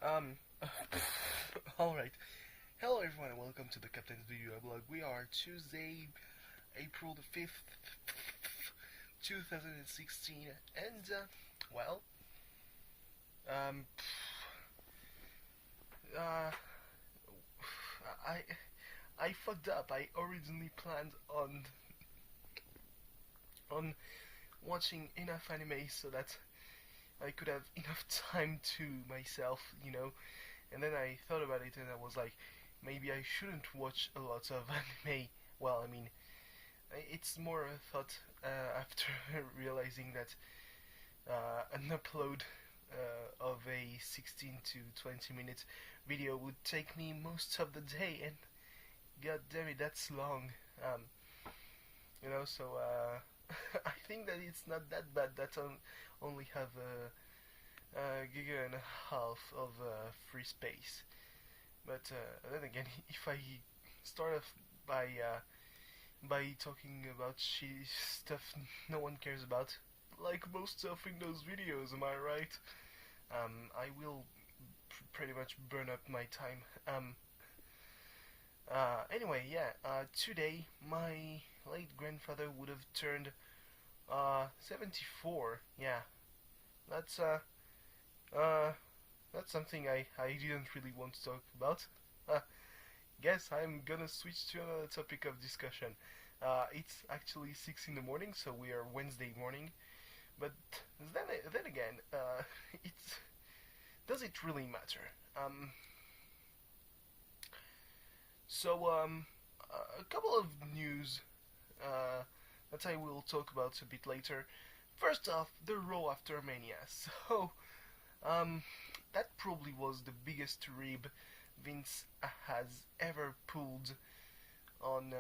Um, Alright. Hello everyone and welcome to the Captain's Video Blog. We are Tuesday, April the 5th, 2016, and, well, um, uh, I, I fucked up. I originally planned on watching enough anime so that I could have enough time to myself. And then I thought about it and I was like, maybe I shouldn't watch a lot of anime. Well, I mean, it's more a thought after realizing that an upload of a 16 to 20 minute video would take me most of the day, and god damn it, that's long. Um, so I think that it's not that bad that I only have a giga and a half of free space. But then again, if I start off by talking about shitty stuff no one cares about, like most stuff in those videos, am I right? I will pretty much burn up my time. Anyway, yeah. Today my late grandfather would have turned 74. Yeah, that's uh, that's something I didn't really want to talk about. Uh, Guess I'm gonna switch to another topic of discussion. It's actually 6 in the morning, so we are Wednesday morning. But then again, it's does it really matter? Um, a couple of news that I will talk about a bit later. First off, the Raw after Mania. So, um, that probably was the biggest rib Vince has ever pulled on,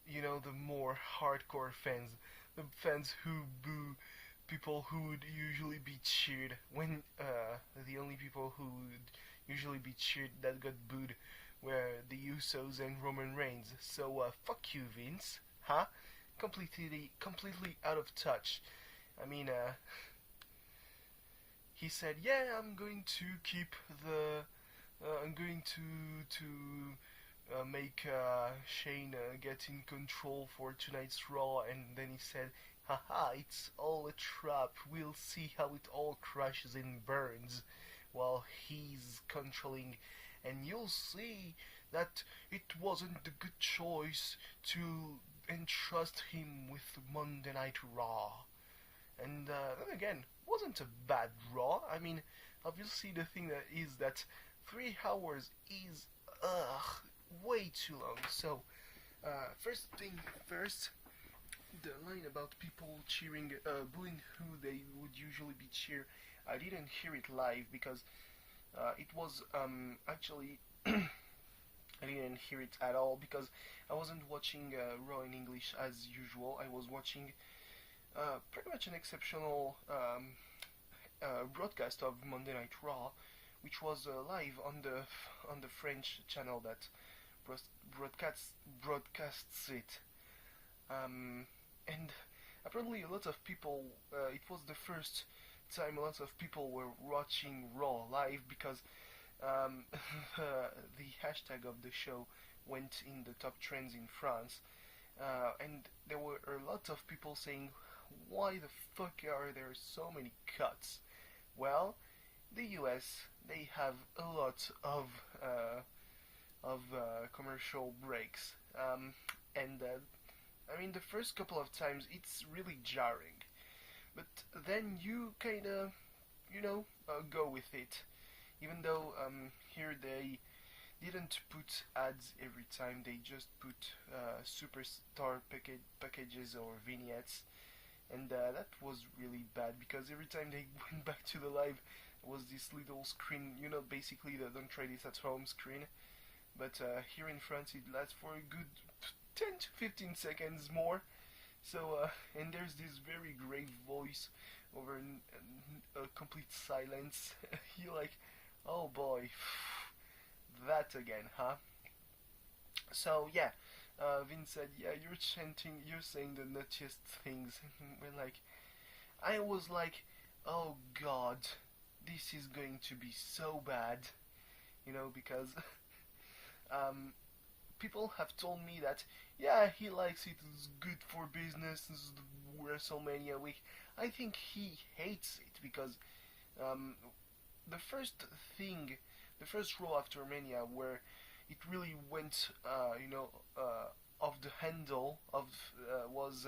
the more hardcore fans, the fans who boo people who would usually be cheered when the only people who would usually be cheered that got booed were the Usos and Roman Reigns. So fuck you, Vince, huh? Completely out of touch. I mean, he said, "Yeah, I'm going to keep the, I'm going to make Shane get in control for tonight's Raw," and then he said, "Haha, it's all a trap. We'll see how it all crashes and burns while he's controlling, and you'll see that it wasn't a good choice to entrust him with Monday Night Raw." And then again, wasn't a bad Raw. I mean, obviously the thing that is that 3 hours is way too long. So first thing first, the line about people cheering, booing who they would usually be cheer. I didn't hear it live because it was actually I didn't hear it at all because I wasn't watching Raw in English as usual. I was watching pretty much an exceptional broadcast of Monday Night Raw, which was live on the French channel that broadcasts it. And apparently, a lot of people. It was the first time a lot of people were watching Raw live because the hashtag of the show went in the top trends in France, and there were a lot of people saying, "Why the fuck are there so many cuts?" Well, the US, they have a lot of commercial breaks, and I mean the first couple of times it's really jarring, but then you kind of go with it, even though here they didn't put ads every time. They just put superstar packages or vignettes, and that was really bad because every time they went back to the live was this little screen, basically the "don't try this at home" screen. But here in France it lasts for a good 10 to 15 seconds more. So and there's this very grave voice over a complete silence. You're like, oh boy, that again, huh? So yeah, Vince said, "Yeah, you're chanting, you're saying the nuttiest things." We're like, I was like, oh god, this is going to be so bad, because um, people have told me that yeah, he likes it, it's good for business, it's the WrestleMania week. I think he hates it because um, the first thing, the first Raw after Mania where it really went, off the handle of was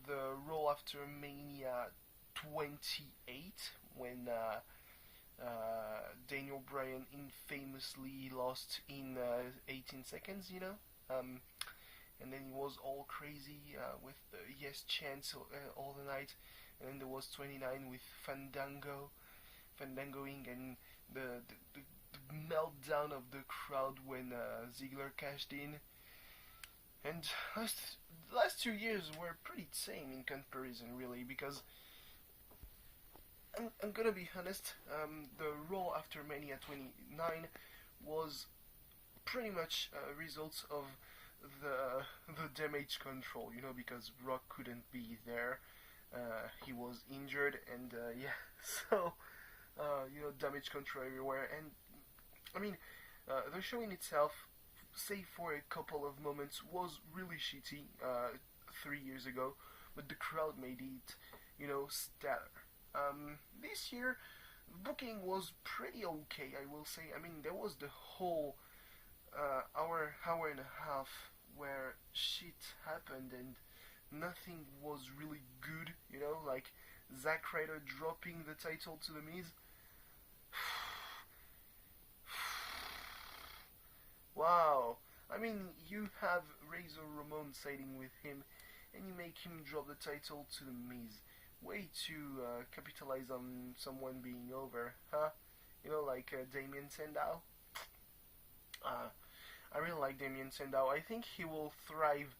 the Raw after Mania 28 when Daniel Bryan infamously lost in 18 seconds, and then he was all crazy with the yes chants all the night, and then there was 29 with Fandangoing, and the meltdown of the crowd when Ziggler cashed in. And the last 2 years were pretty tame in comparison, really, because I'm gonna be honest, the Raw after Mania 29 was pretty much a result of the damage control, because Rock couldn't be there, he was injured, and yeah, so damage control everywhere, and I mean, the show in itself, save for a couple of moments, was really shitty 3 years ago, but the crowd made it, stellar. This year, booking was pretty okay, I will say. I mean, there was the whole hour and a half where shit happened and nothing was really good, like Zack Ryder dropping the title to The Miz. Wow. I mean, you have Razor Ramon siding with him, and you make him drop the title to The Miz. Way to capitalize on someone being over, huh? Like Damien Sandow. I really like Damien Sandow. I think he will thrive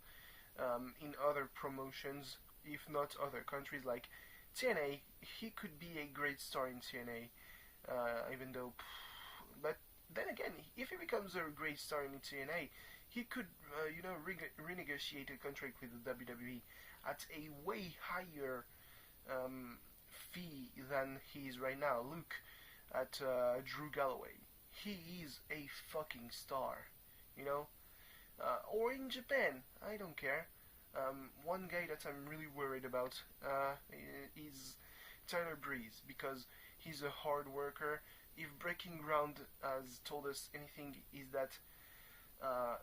in other promotions, if not other countries. Like TNA, he could be a great star in TNA, even though. But then again, if he becomes a great star in TNA, he could, renegotiate a contract with the WWE at a way higher fee than he is right now. Look at Drew Galloway. He is a fucking star, or in Japan, I don't care. One guy that I'm really worried about is Tyler Breeze, because he's a hard worker. If Breaking Ground has told us anything, is that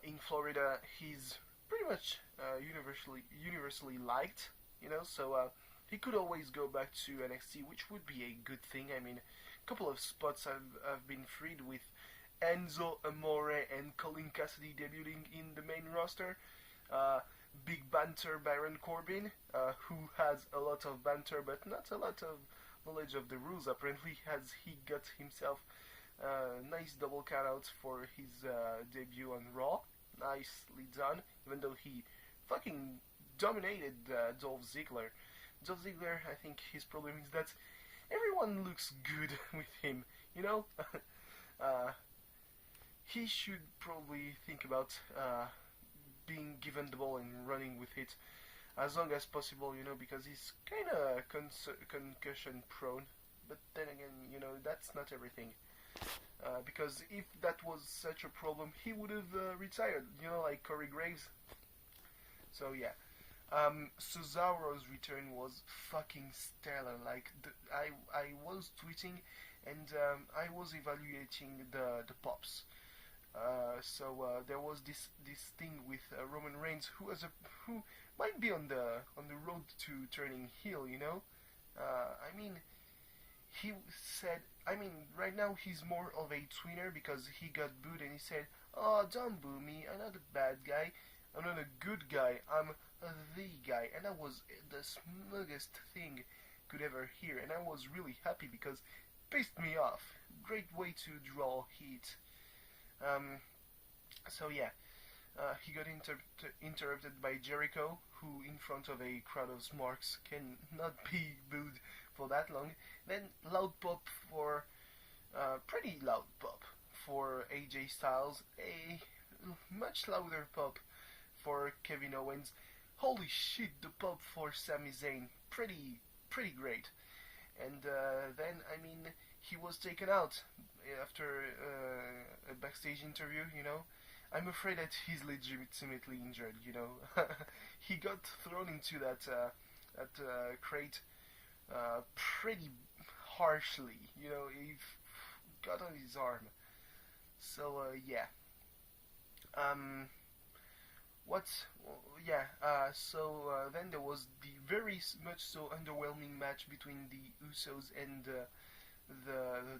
in Florida he's pretty much universally liked, so he could always go back to NXT, which would be a good thing. I mean, a couple of spots have been freed with Enzo Amore and Colin Cassidy debuting in the main roster. Big banter Baron Corbin, who has a lot of banter but not a lot of knowledge of the rules, apparently, as he got himself a nice double countouts for his debut on Raw. Nicely done, even though he fucking dominated Dolph Ziggler. Dolph Ziggler, I think his problem is that everyone looks good with him, he should probably think about being given the ball and running with it as long as possible, because he's kind of concussion prone. But then again, that's not everything. Because if that was such a problem, he would have retired, like Corey Graves. So yeah, Cesaro's return was fucking stellar. Like I was tweeting, and I was evaluating the pops. There was this thing with Roman Reigns, who might be on the road to turning heel. I mean, he said, right now he's more of a tweener because he got booed, and he said, "Oh, don't boo me. I'm not a bad guy. I'm not a good guy. I'm the guy." And that was the smuggest thing could ever hear, and I was really happy because it pissed me off. Great way to draw heat. So yeah, he got interrupted by Jericho, who in front of a crowd of smarks cannot be booed for that long. Then pretty loud pop for AJ Styles, a much louder pop for Kevin Owens. Holy shit, the pop for Sami Zayn, pretty great. And then, he was taken out after a backstage interview. I'm afraid that he's legitimately injured. He got thrown into that crate pretty harshly. He got on his arm. So yeah. What? Yeah. Then there was the very much so underwhelming match between the Usos and the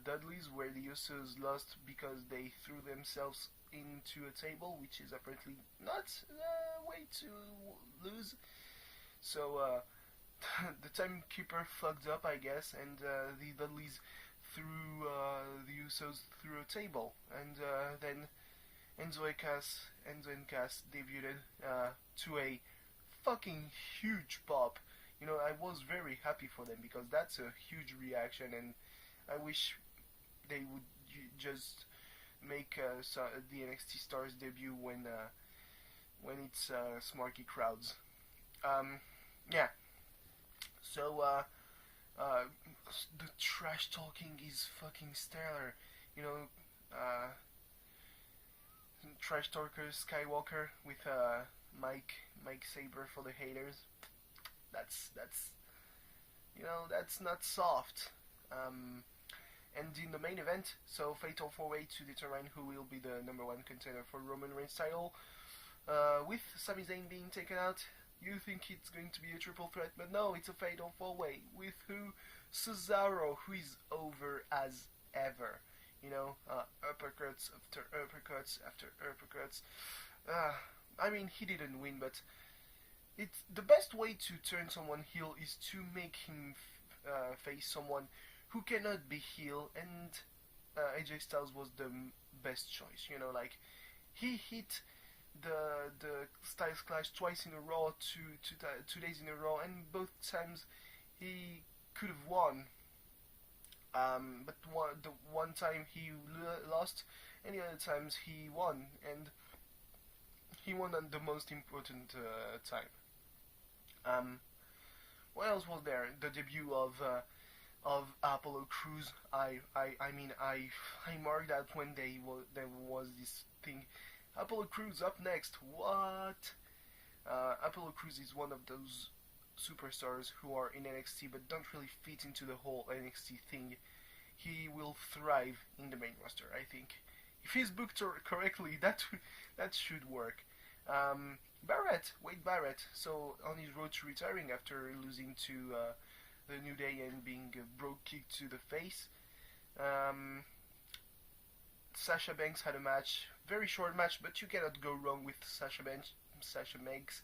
Dudleys, where the Usos lost because they threw themselves into a table, which is apparently not a way to lose. So the timekeeper fucked up, I guess, and the Dudleys threw the Usos through a table, and then Enzo and Cass debuted to a fucking huge pop. I was very happy for them because that's a huge reaction, and I wish they would just make the NXT Stars debut when it's smarky crowds. Yeah. So the trash talking is fucking stellar. Trash talker Skywalker with Mike Saber for the haters. That's not soft. And in the main event, so Fatal 4-Way to determine who will be the number one contender for Roman Reigns title. With Sami Zayn being taken out, you think it's going to be a triple threat, but no, it's a Fatal 4-Way. With who? Cesaro, who is over as ever. Uppercuts after uppercuts after uppercuts. I mean, he didn't win, but it's the best way to turn someone heel is to make him face someone who cannot be heel, and AJ Styles was the best choice. Like he hit the Styles Clash twice in a row, 2 days in a row, and both times he could have won. But the one time he lost, and the other times he won, and he won on the most important time. What else was there? The debut of Apollo Crews. I marked out when there was this thing. Apollo Crews up next. What? Apollo Crews is one of those superstars who are in NXT but don't really fit into the whole NXT thing. He will thrive in the main roster, I think. If he's booked correctly, that should work. Wade Barrett, so on his road to retiring after losing to the New Day and being broke kick to the face. Sasha Banks had a match, very short match, but you cannot go wrong with Sasha Banks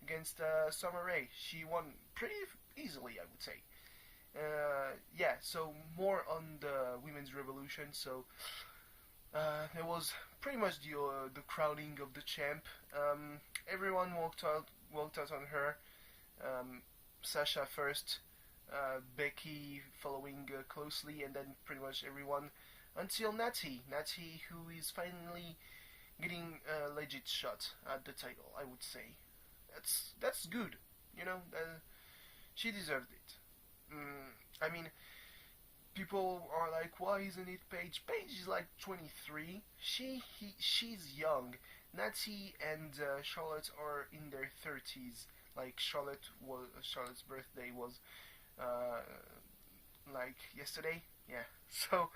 against Summer Rae. She won pretty easily, I would say. So more on the Women's Revolution. So there was pretty much the crowning of the champ. Everyone walked out on her. Sasha first, Becky following closely, and then pretty much everyone until Natty, who is finally getting a legit shot at the title. I would say that's good. She deserved it. I mean, people are like, why isn't it Paige? Paige is like 23. She's young. Natty and Charlotte are in their 30s. Like Charlotte's birthday was like yesterday. Yeah. So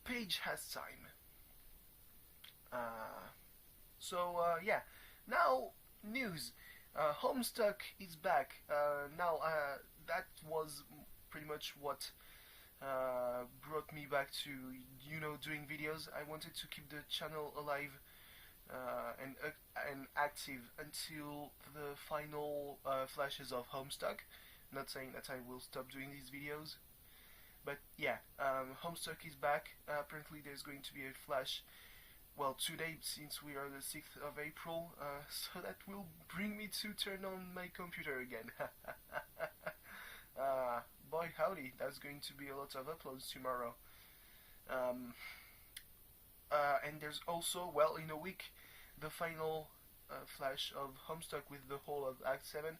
Paige has time. Yeah. Now news. Homestuck is back. Now that was pretty much what brought me back to doing videos. I wanted to keep the channel alive and active until the final flashes of Homestuck. Not saying that I will stop doing these videos, but yeah, Homestuck is back. Apparently there's going to be a flash, well, today, since we are the 6th of April, so that will bring me to turn on my computer again. Boy howdy, that's going to be a lot of uploads tomorrow. And there's also, well, in a week, the final flash of Homestuck with the whole of Act 7.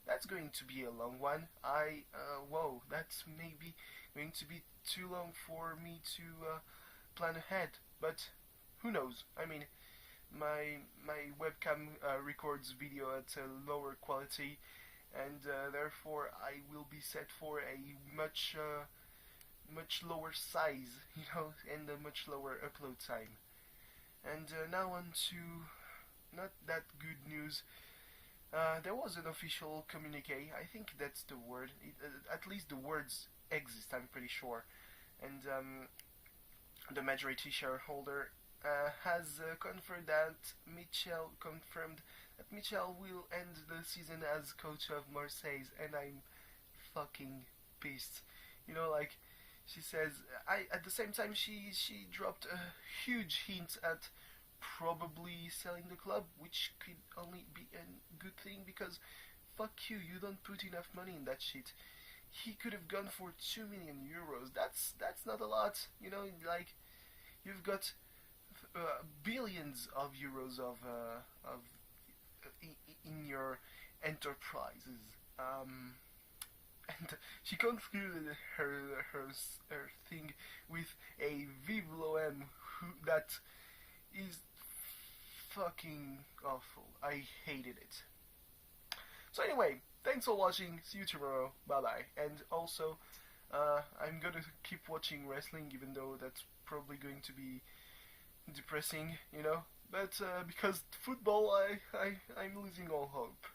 That's going to be a long one. Whoa, that's maybe going to be too long for me to plan ahead. But who knows? I mean, my webcam records video at a lower quality, and therefore I will be set for a much lower size, and a much lower upload time. And now on to not that good news. There was an official communique. I think that's the word. At least the words exist. I'm pretty sure. And the majority shareholder has confirmed that Michel will end the season as coach of Marseille, and I'm fucking pissed. Like she says, at the same time she dropped a huge hint at probably selling the club, which could only be a good thing because fuck you, you don't put enough money in that shit. He could have gone for 2 million euros. That's not a lot, like you've got billions of euros of in your enterprises. And she concluded her thing with a vive l'OM that is fucking awful. I hated it. So anyway, thanks for watching. See you tomorrow. Bye bye. And also, I'm gonna keep watching wrestling, even though that's probably going to be depressing, But because football, I'm losing all hope.